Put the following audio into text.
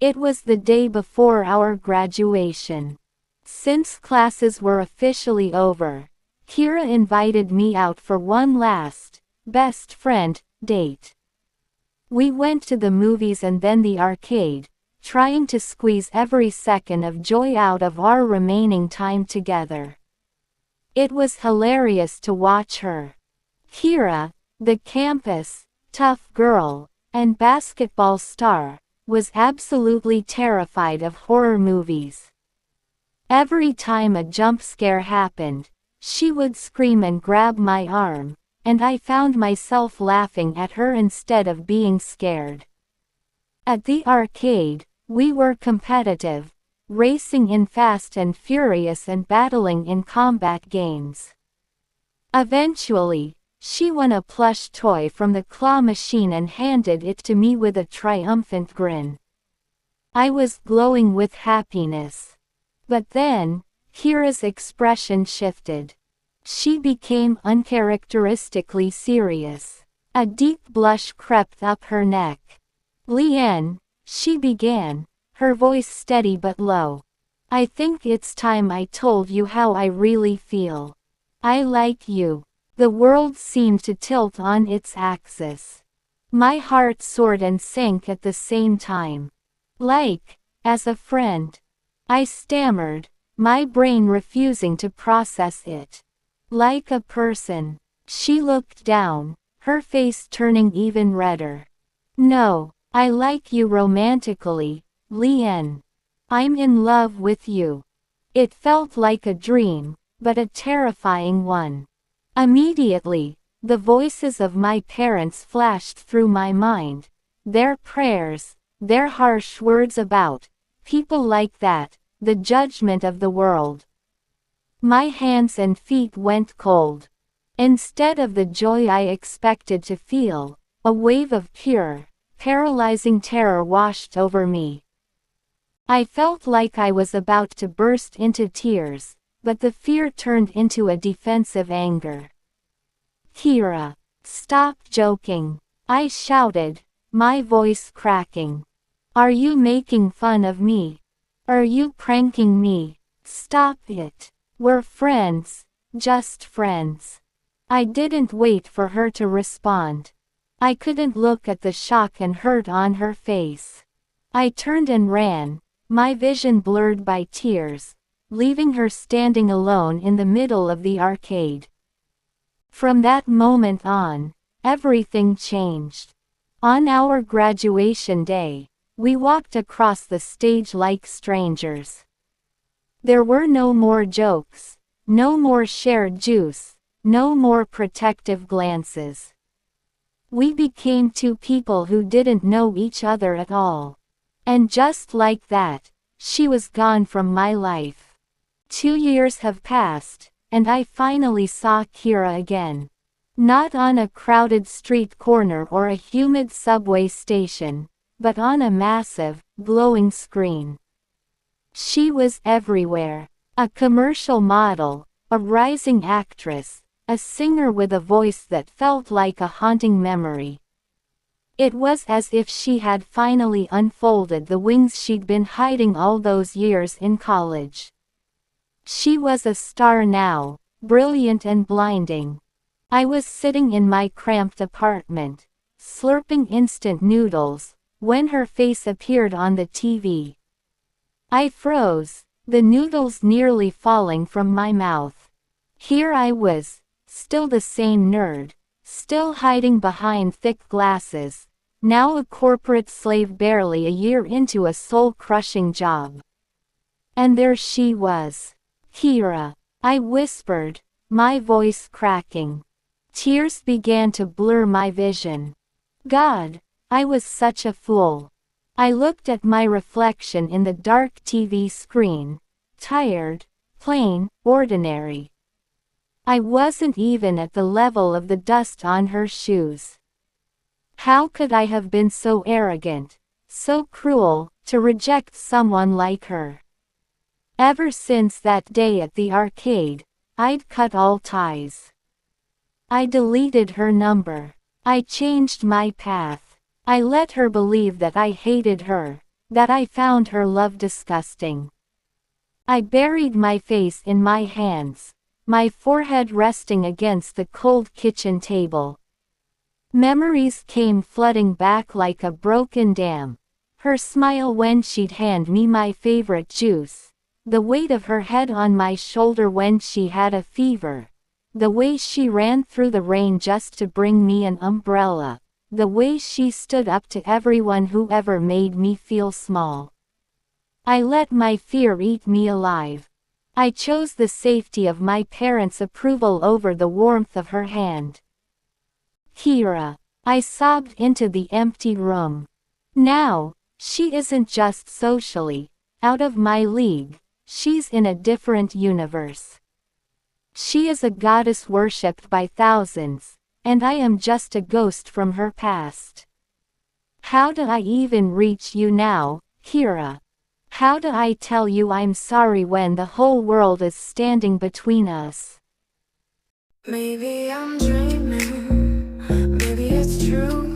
It was the day before our graduation. Since classes were officially over, Kira invited me out for one last, best friend, date. We went to the movies and then the arcade, trying to squeeze every second of joy out of our remaining time together. It was hilarious to watch her. Kira, the campus, tough girl, and basketball star, was absolutely terrified of horror movies. Every time a jump scare happened, she would scream and grab my arm, and I found myself laughing at her instead of being scared. At the arcade, we were competitive, racing in Fast and Furious and battling in combat games. Eventually, she won a plush toy from the claw machine and handed it to me with a triumphant grin. I was glowing with happiness. But then, Kira's expression shifted. She became uncharacteristically serious. A deep blush crept up her neck. "Leanne," she began, her voice steady but low. "I think it's time I told you how I really feel. I like you." The world seemed to tilt on its axis. My heart soared and sank at the same time. "Like, as a friend," I stammered, my brain refusing to process it. "Like a person." She looked down, her face turning even redder. "No, I like you romantically, Leanne. I'm in love with you." It felt like a dream, but a terrifying one. Immediately, the voices of my parents flashed through my mind, their prayers, their harsh words about people like that, the judgment of the world. My hands and feet went cold. Instead of the joy I expected to feel, a wave of pure, paralyzing terror washed over me. I felt like I was about to burst into tears, but the fear turned into a defensive anger. "Kira, stop joking," I shouted, my voice cracking. "Are you making fun of me? Are you pranking me? Stop it. We're friends, just friends." I didn't wait for her to respond. I couldn't look at the shock and hurt on her face. I turned and ran, my vision blurred by tears, leaving her standing alone in the middle of the arcade. From that moment on, everything changed. On our graduation day, we walked across the stage like strangers. There were no more jokes, no more shared juice, no more protective glances. We became two people who didn't know each other at all. And just like that, she was gone from my life. 2 years have passed, and I finally saw Kira again. Not on a crowded street corner or a humid subway station, but on a massive, glowing screen. She was everywhere. A commercial model, a rising actress, a singer with a voice that felt like a haunting memory. It was as if she had finally unfolded the wings she'd been hiding all those years in college. She was a star now, brilliant and blinding. I was sitting in my cramped apartment, slurping instant noodles, when her face appeared on the TV. I froze, the noodles nearly falling from my mouth. Here I was, still the same nerd, still hiding behind thick glasses, now a corporate slave barely a year into a soul-crushing job. And there she was. "Kira," I whispered, my voice cracking. Tears began to blur my vision. God, I was such a fool. I looked at my reflection in the dark TV screen, tired, plain, ordinary. I wasn't even at the level of the dust on her shoes. How could I have been so arrogant, so cruel, to reject someone like her? Ever since that day at the arcade, I'd cut all ties. I deleted her number. I changed my path. I let her believe that I hated her, that I found her love disgusting. I buried my face in my hands, my forehead resting against the cold kitchen table. Memories came flooding back like a broken dam. Her smile when she'd hand me my favorite juice. The weight of her head on my shoulder when she had a fever. The way she ran through the rain just to bring me an umbrella. The way she stood up to everyone who ever made me feel small. I let my fear eat me alive. I chose the safety of my parents' approval over the warmth of her hand. Kira. I sobbed into the empty room. Now, she isn't just socially out of my league, she's in a different universe. She is a goddess worshipped by thousands, and I am just a ghost from her past. How do I even reach you now, Kira? How do I tell you I'm sorry when the whole world is standing between us? Maybe I'm dreaming, maybe it's true.